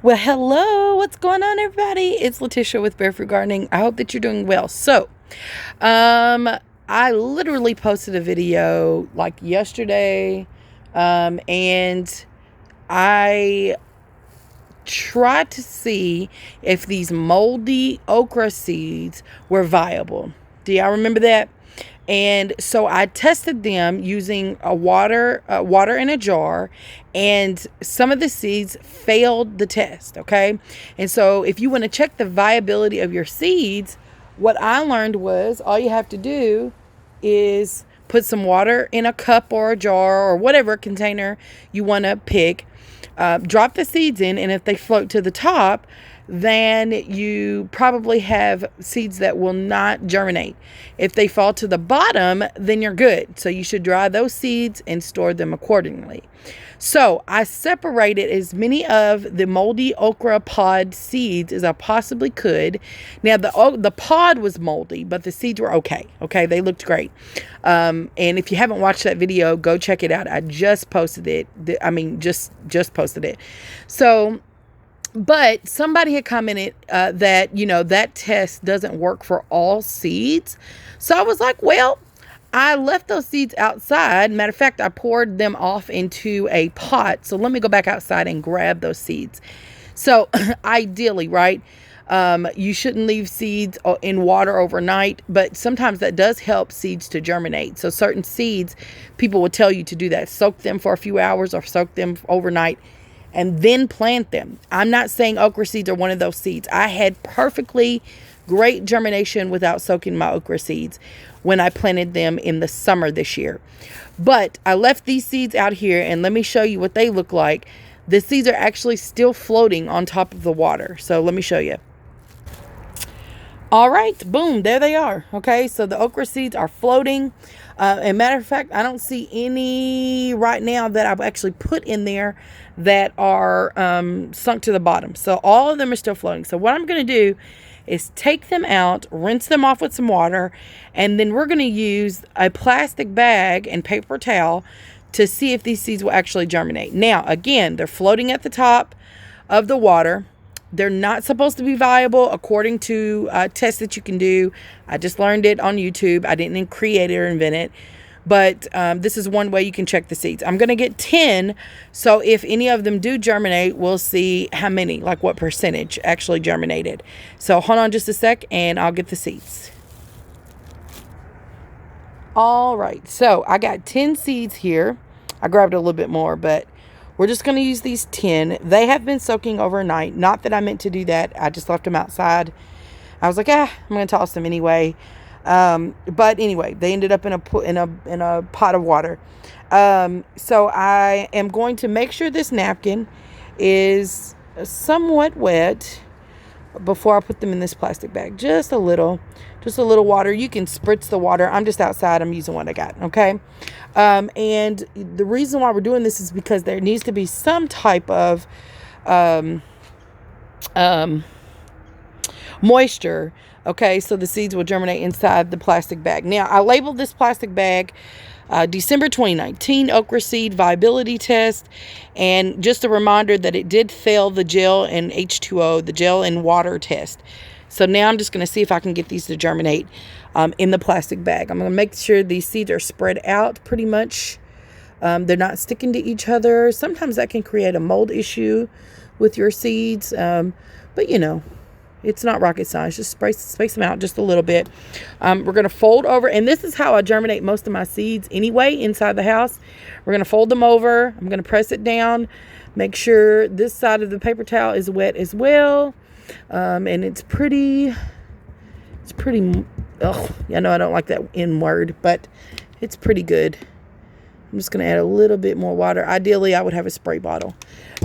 Well, hello. What's going on, everybody? It's Letitia with Barefoot Gardening. I hope that you're doing well. Um, I literally posted a video like yesterday, and I tried to see if these moldy okra seeds were viable. Do y'all remember that? And so I tested them using water in a jar, and some of the seeds failed the test. Okay, and so if you want to check the viability of your seeds, what I learned was all you have to do is put some water in a cup or a jar or whatever container you want to pick. Drop the seeds in, and if they float to the top, then you probably have seeds that will not germinate. If they fall to the bottom, then you're good. So you should dry those seeds and store them accordingly. So I separated as many of the moldy okra pod seeds as I possibly could. Now the pod was moldy, but the seeds were okay. Okay, they looked great. And if you haven't watched that video, go check it out. I just posted it. Just posted it. So, but somebody had commented that, that test doesn't work for all seeds. So I was like, well, I left those seeds outside. Matter of fact, I poured them off into a pot. So let me go back outside and grab those seeds. So ideally, right, you shouldn't leave seeds in water overnight, but sometimes that does help seeds to germinate. So certain seeds, people will tell you to do that. Soak them for a few hours or soak them overnight and then plant them. I'm not saying okra seeds are one of those seeds. I had perfectly great germination without soaking my okra seeds when I planted them in the summer this year. But I left these seeds out here, and let me show you what they look like. The seeds are actually still floating on top of the water. So let me show you. All right, boom, there they are. Okay, so the okra seeds are floating. And matter of fact, I don't see any right now that I've actually put in there that are sunk to the bottom. So all of them are still floating. So what I'm going to do is take them out, rinse them off with some water, and then we're going to use a plastic bag and paper towel to see if these seeds will actually germinate. Now, again, they're floating at the top of the water. They're not supposed to be viable according to tests that you can do. I just learned it on YouTube. I didn't create it or invent it. But this is one way you can check the seeds. I'm going to get 10. So if any of them do germinate, we'll see how many, like what percentage actually germinated. So hold on just a sec and I'll get the seeds. All right. So I got 10 seeds here. I grabbed a little bit more, but we're just going to use these 10. They have been soaking overnight. Not that I meant to do that. I just left them outside. I was like, I'm going to toss them anyway. But anyway, they ended up in a pot of water. So I am going to make sure this napkin is somewhat wet before I put them in this plastic bag. Just a little water. You can spritz the water. I'm just outside. I'm using what I got. Okay. And the reason why we're doing this is because there needs to be some type of, moisture. Okay, so the seeds will germinate inside the plastic bag. Now, I labeled this plastic bag December 2019 okra seed viability test, and just a reminder that it did fail the gel and H2O, the gel and water test. So now I'm just going to see if I can get these to germinate in the plastic bag. I'm going to make sure these seeds are spread out pretty much. They're not sticking to each other. Sometimes that can create a mold issue with your seeds, but it's not rocket science. Just space them out just a little bit. We're going to fold over. And this is how I germinate most of my seeds anyway inside the house. We're going to fold them over. I'm going to press it down. Make sure this side of the paper towel is wet as well. And it's pretty, I know I don't like that N word, but it's pretty good. I'm just going to add a little bit more water. Ideally, I would have a spray bottle.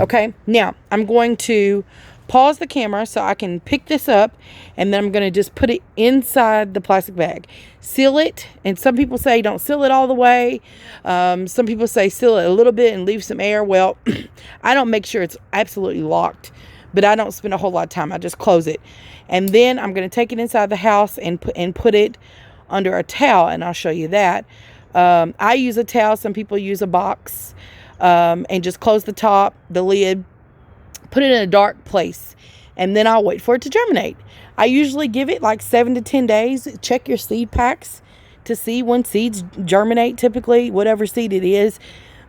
Okay. Now, I'm going to pause the camera so I can pick this up, and then I'm going to just put it inside the plastic bag. Seal it, and some people say don't seal it all the way. Some people say seal it a little bit and leave some air. Well, I don't make sure it's absolutely locked, but I don't spend a whole lot of time. I just close it. And then I'm going to take it inside the house and put it under a towel, and I'll show you that. I use a towel. Some people use a box, and just close the top, the lid, put it in a dark place, and then I'll wait for it to germinate. I usually give it like 7 to 10 days. Check your seed packs to see when seeds germinate, typically, whatever seed it is.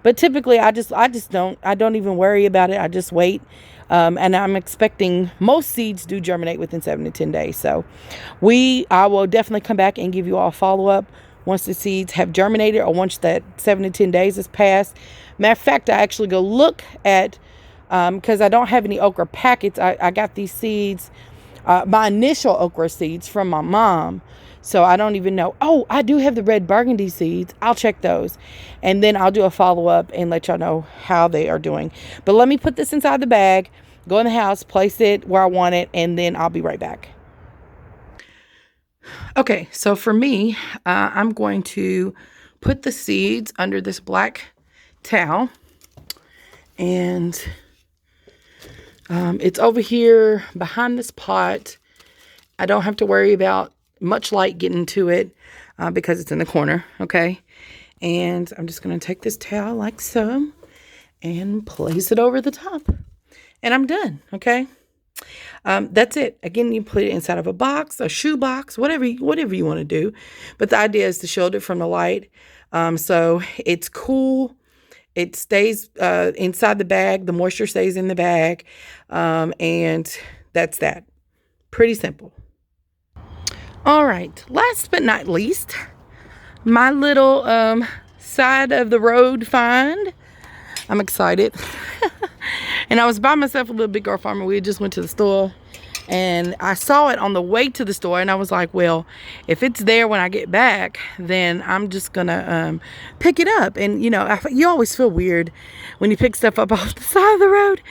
But typically, I don't even worry about it. I just wait. And I'm expecting most seeds do germinate within 7 to 10 days. So I will definitely come back and give you all a follow-up once the seeds have germinated, or once that 7 to 10 days has passed. Matter of fact, I actually go look at, because I don't have any okra packets. I got these seeds, my initial okra seeds, from my mom. So I don't even know. Oh, I do have the red burgundy seeds. I'll check those. And then I'll do a follow-up and let y'all know how they are doing. But let me put this inside the bag, go in the house, place it where I want it, and then I'll be right back. Okay, so for me, I'm going to put the seeds under this black towel. And it's over here behind this pot. I don't have to worry about much light getting to it because it's in the corner, okay? And I'm just going to take this towel like so and place it over the top. And I'm done, okay? That's it. Again, you put it inside of a box, a shoe box, whatever you want to do. But the idea is to shield it from the light. So it's cool. It stays inside the bag. The moisture stays in the bag. And that's that. Pretty simple. All right, last but not least, my little side of the road find. I'm excited. And I was by myself a little Big Girl Farmer. We just went to the store, and I saw it on the way to the store, and I was like, well, if it's there when I get back, then I'm just gonna pick it up. And you know, you always feel weird when you pick stuff up off the side of the road.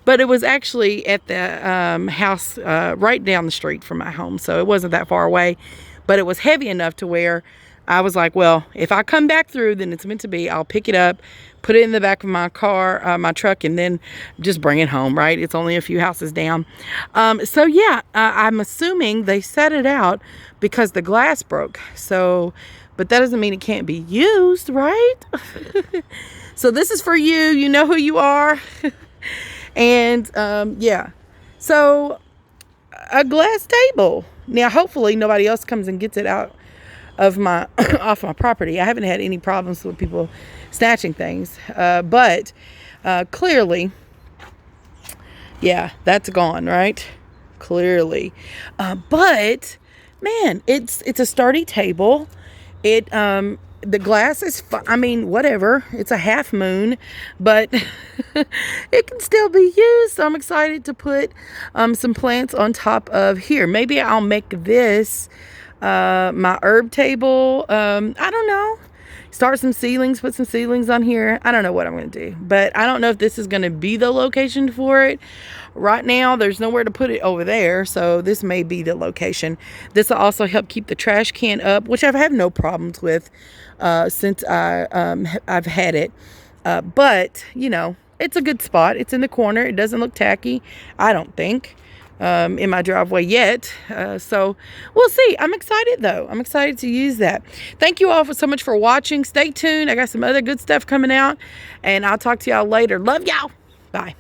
But it was actually at the house right down the street from my home, so it wasn't that far away. But it was heavy enough to where I was like, well, if I come back through, then it's meant to be. I'll pick it up, put it in the back of my car, my truck, and then just bring it home, right? It's only a few houses down. So yeah, I'm assuming they set it out because the glass broke. So, but that doesn't mean it can't be used, right? So this is for you. You know who you are. And yeah, so a glass table. Now, hopefully nobody else comes and gets it out of my off my property. I haven't had any problems with people snatching things, but clearly, yeah, that's gone, right? Clearly, but man, it's a sturdy table. It the glass is I mean, whatever, it's a half moon, but it can still be used. So I'm excited to put some plants on top of here. Maybe I'll make this my herb table. I don't know, start some seedlings, put some seedlings on here. I don't know what I'm going to do, but I don't know if this is going to be the location for it. Right now, there's nowhere to put it over there, so this may be the location. This will also help keep the trash can up, which I've had no problems with since I've had it. But, you know, it's a good spot. It's in the corner. It doesn't look tacky, I don't think, in my driveway yet. So we'll see. I'm excited, though. I'm excited to use that. Thank you all so much for watching. Stay tuned. I got some other good stuff coming out, and I'll talk to y'all later. Love y'all. Bye.